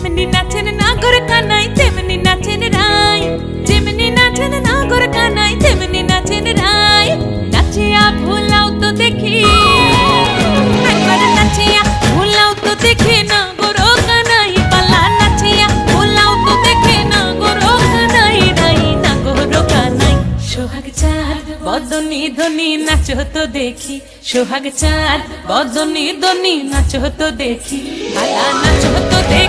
যেমনি নাচেন নাগর কানাই তেমনি নাচেন রাই, যেমনি নাচেন নাগর কানাই তেমনি নাচেন রাই। নাচিয়া ভুলাও তো দেখি, একবার নাচিয়া ভুলাও তো দেখি নাগর কানাই পালা, নাচিয়া ভুলাও তো দেখি নাগর কানাই রাই, নাগর কানাই। সোহাগ চাঁদ বদনি ধনি নাচো তো দেখি, সোহাগ চাঁদ বদনি ধনি নাচো তো দেখি, পালা নাচো তো দেখি।